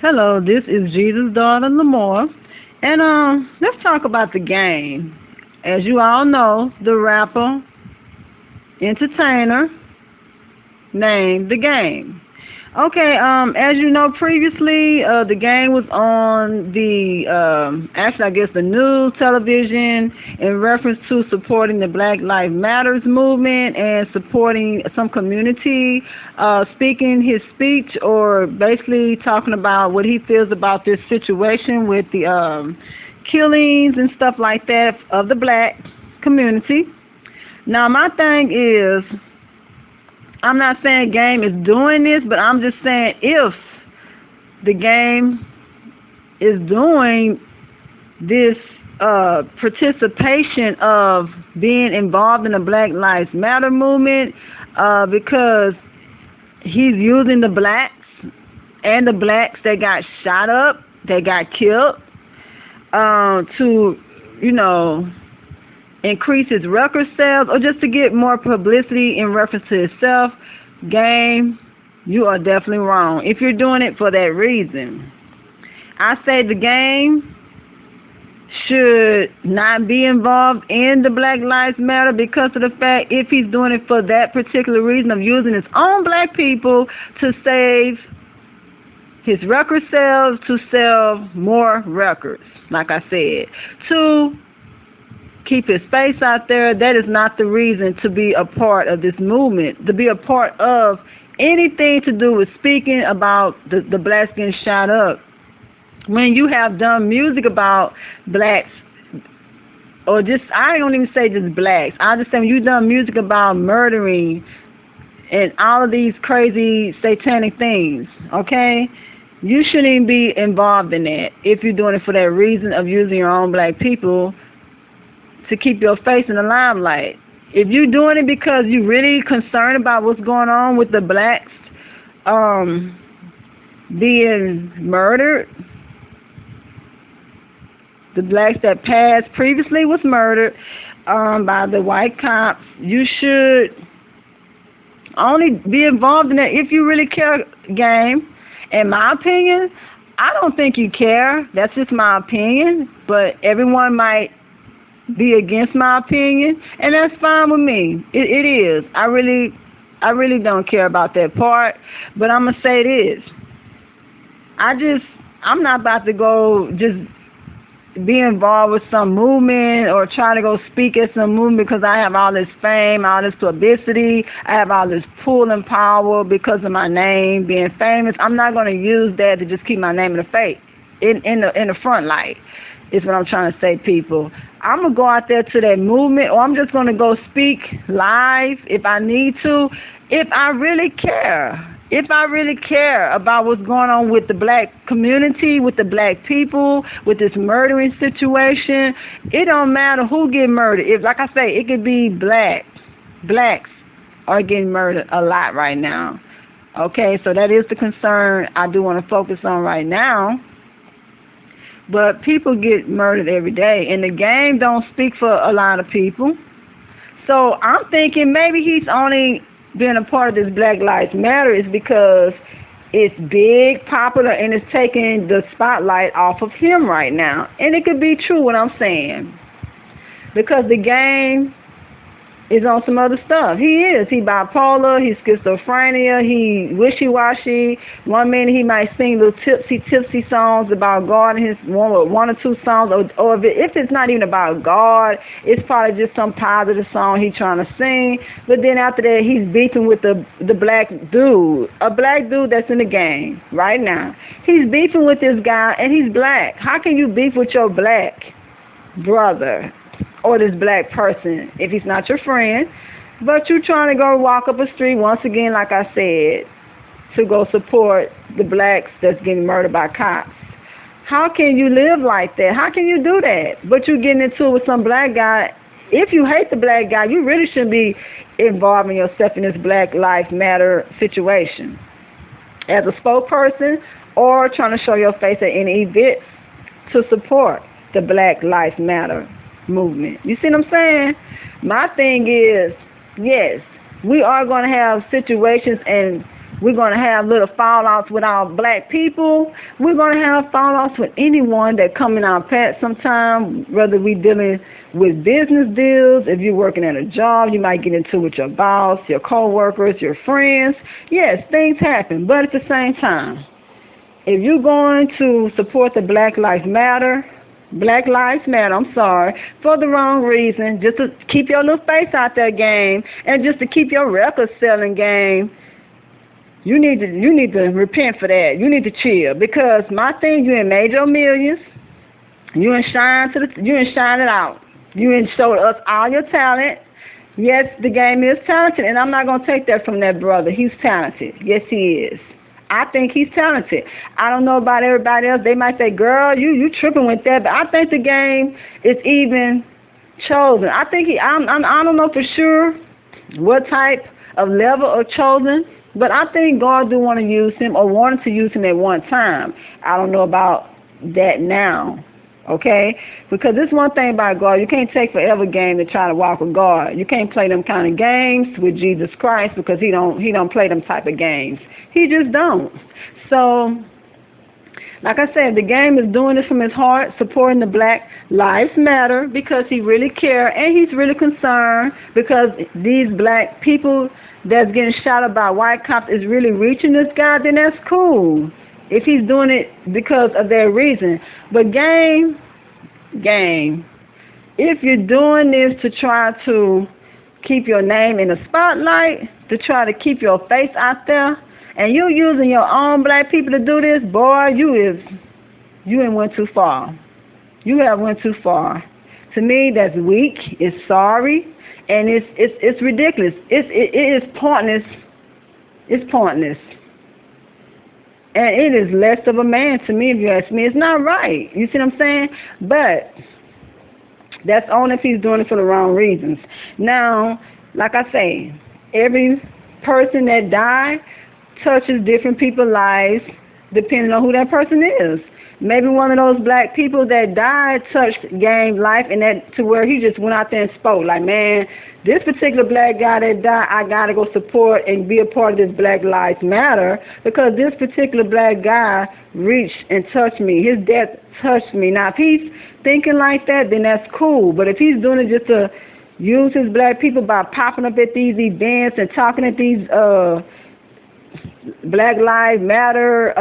Hello, this is Jesus' daughter, Lamor, and let's talk about the game. As you all know, the rapper, entertainer, named the game. Okay, as you know previously, the game was on the actually I guess the news television in reference to supporting the Black Lives Matters movement and supporting some community, speaking his speech or basically talking about what he feels about this situation with the killings and stuff like that of the black community. Now my thing is, I'm not saying game is doing this, but I'm just saying if the game is doing this participation of being involved in the Black Lives Matter movement, because he's using the blacks and the blacks that got shot up, that got killed, to, you know, increase his record sales or just to get more publicity in reference to himself, game, you are definitely wrong if you're doing it for that reason. I say the game should not be involved in the Black Lives Matter because of the fact if he's doing it for that particular reason of using his own black people to save his record sales, to sell more records, like I said, to keep his face out there, that is not the reason to be a part of this movement, to be a part of anything to do with speaking about the blacks getting shot up. When you have done music about blacks, or just, I don't even say just blacks, I just say when you've done music about murdering and all of these crazy satanic things, okay, you shouldn't even be involved in that if you're doing it for that reason of using your own black people to keep your face in the limelight. If you're doing it because you're really concerned about what's going on with the blacks being murdered, the blacks that passed previously was murdered by the white cops, you should only be involved in that if you really care, game. In my opinion, I don't think you care. That's just my opinion, but everyone might be against my opinion, and that's fine with me. It is. I really don't care about that part, but I'm gonna say this. I'm not about to go just be involved with some movement or try to go speak at some movement because I have all this fame, all this publicity, I have all this pull and power because of my name being famous. I'm not gonna use that to just keep my name in the face, in the front light. Is what I'm trying to say, people. I'm going to go out there to that movement, or I'm just going to go speak live if I need to, if I really care. If I really care about what's going on with the black community, with the black people, with this murdering situation, it don't matter who get murdered. If, like I say, it could be blacks are getting murdered a lot right now. Okay, so that is the concern I do want to focus on right now. But people get murdered every day, and the game don't speak for a lot of people. So I'm thinking maybe he's only been a part of this Black Lives Matter is because it's big, popular, and it's taking the spotlight off of him right now. And it could be true what I'm saying, because the game is on some other stuff. He bipolar, he's schizophrenia, he wishy-washy. One minute he might sing little tipsy songs about God and his one or two songs, or if it's not even about God, it's probably just some positive song he's trying to sing. But then after that, he's beefing with the black dude, a black dude that's in the game right now. He's beefing with this guy, and he's black. How can you beef with your black brother or this black person if he's not your friend, but you're trying to go walk up a street once again, like I said, to go support the blacks that's getting murdered by cops? How can you live like that? How can you do that? But you're getting into it with some black guy. If you hate the black guy, you really shouldn't be involving yourself in this Black Lives Matter situation as a spokesperson or trying to show your face at any event to support the Black Lives Matter movement. You see what I'm saying? My thing is, yes, we are going to have situations and We're going to have little fallouts with our black people. We're going to have fallouts with anyone that come in our path sometime, whether we dealing with business deals. If you're working at a job, you might get into with your boss, your co-workers, your friends. Yes, things happen, but at the same time, if you're going to support the Blabk Lives Matter, for the wrong reason, just to keep your little face out there game, and just to keep your record selling game, you need to repent for that. You need to chill, because my thing, you ain't made your millions. You ain't shine it out. You ain't showed us all your talent. Yes, the game is talented, and I'm not gonna take that from that brother. He's talented. Yes, he is. I think he's talented. I don't know about everybody else. They might say, "Girl, you tripping with that," but I think the game is even chosen. I think I don't know for sure what type of level of chosen, but I think God do want to use him, or wanted to use him at one time. I don't know about that now. Okay? Because this one thing about God, you can't take forever game to try to walk with God. You can't play them kind of games with Jesus Christ, because he don't play them type of games. He just don't. So, like I said, the game is doing this from his heart, supporting the Blabk Lives Matter, because he really cares, and he's really concerned, because these black people that's getting shot up by white cops is really reaching this guy. Then that's cool if he's doing it because of their reason. But game, if you're doing this to try to keep your name in the spotlight, to try to keep your face out there, and you're using your own black people to do this, boy, you ain't went too far. You have went too far. To me, that's weak. It's sorry, and it's ridiculous. It is pointless. It's pointless, and it is less of a man to me, if you ask me. It's not right. You see what I'm saying? But that's only if he's doing it for the wrong reasons. Now, like I say, every person that died touches different people's lives depending on who that person is. Maybe one of those black people that died touched Game's life, and that to where he just went out there and spoke. Like, man, this particular black guy that died, I got to go support and be a part of this Blabk Lives Matter, because this particular black guy reached and touched me. His death touched me. Now, if he's thinking like that, then that's cool. But if he's doing it just to use his black people by popping up at these events and talking at these Blabk Lives Matter,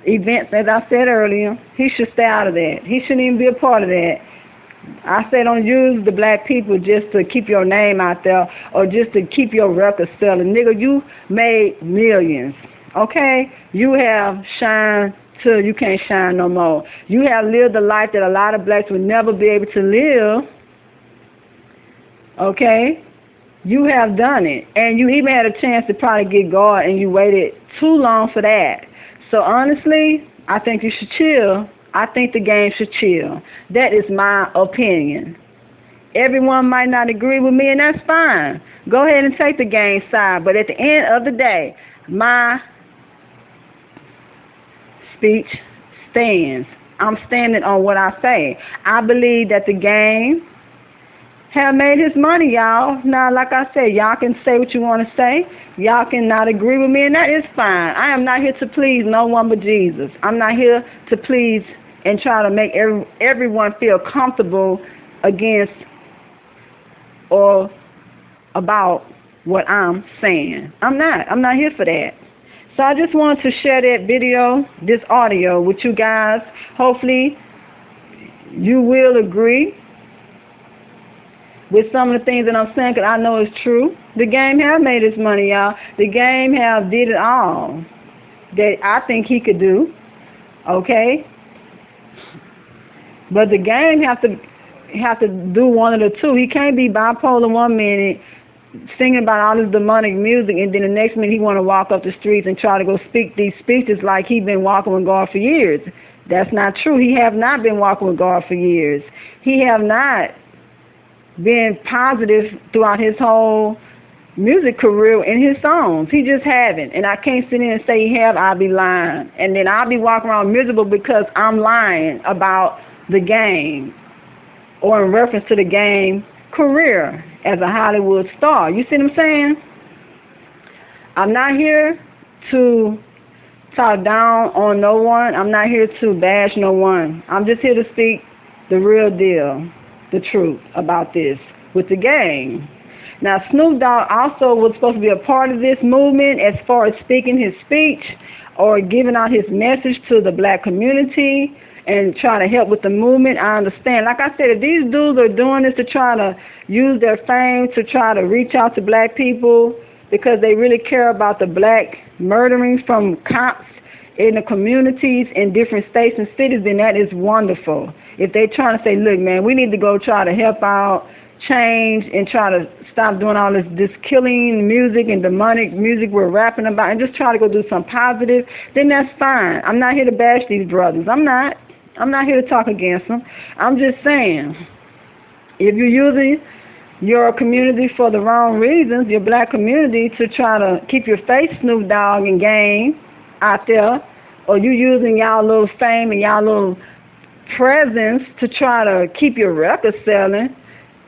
events, as I said earlier, he should stay out of that. He shouldn't even be a part of that. I say don't use the black people just to keep your name out there, or just to keep your record selling. Nigga, you made millions, okay? You have shined till you can't shine no more. You have lived a life that a lot of blacks would never be able to live, okay? You have done it, and you even had a chance to probably get God, and you waited too long for that. So honestly, I think you should chill. I think the game should chill. That is my opinion. Everyone might not agree with me, and that's fine. Go ahead and take the game side, but at the end of the day, my speech stands. I'm standing on what I say. I believe that the game have made his money, y'all. Now, like I said, y'all can say what you want to say. Y'all can not agree with me, and that is fine. I am not here to please no one but Jesus. I'm not here to please and try to make everyone feel comfortable against or about what I'm saying. I'm not here for that. So I just wanted to share that video, this audio with you guys. Hopefully you will agree with some of the things that I'm saying, because I know it's true. The game have made its money, y'all. The game have did it all that I think he could do, okay? But the game have to do one of the two. He can't be bipolar one minute, singing about all this demonic music, and then the next minute he want to walk up the streets and try to go speak these speeches like he been walking with God for years. That's not true. He have not been walking with God for years. He have not been positive throughout his whole music career in his songs. He just haven't. And I can't sit in and say he have, I'll be lying. And then I'll be walking around miserable because I'm lying about the game, or in reference to the game career as a Hollywood star. You see what I'm saying? I'm not here to talk down on no one. I'm not here to bash no one. I'm just here to speak the real deal, the truth about this with the gang. Now, Snoop Dogg also was supposed to be a part of this movement as far as speaking his speech or giving out his message to the black community and trying to help with the movement. I understand. Like I said, if these dudes are doing this to try to use their fame to try to reach out to black people because they really care about the black murderings from cops in the communities in different states and cities, then that is wonderful. If they're trying to say, look, man, we need to go try to help out, change, and try to stop doing all this killing music and demonic music we're rapping about and just try to go do something positive, then that's fine. I'm not here to bash these brothers. I'm not here to talk against them. I'm just saying, if you're using your community for the wrong reasons, your black community, to try to keep your face Snoop Dogg and gang out there, or you using y'all little fame and y'all little presence to try to keep your record selling,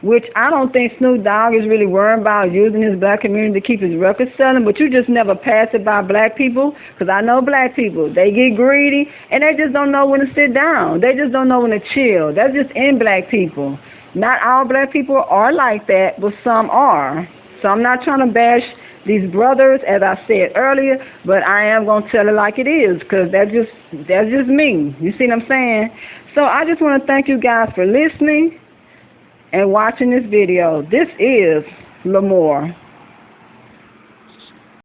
which I don't think Snoop Dogg is really worried about using his black community to keep his record selling, but you just never pass it by black people, because I know black people, they get greedy, and they just don't know when to sit down. They just don't know when to chill. That's just in black people. Not all black people are like that, but some are. So I'm not trying to bash these brothers, as I said earlier, but I am going to tell it like it is, because that's just me. You see what I'm saying? So I just want to thank you guys for listening and watching this video. This is Lamor.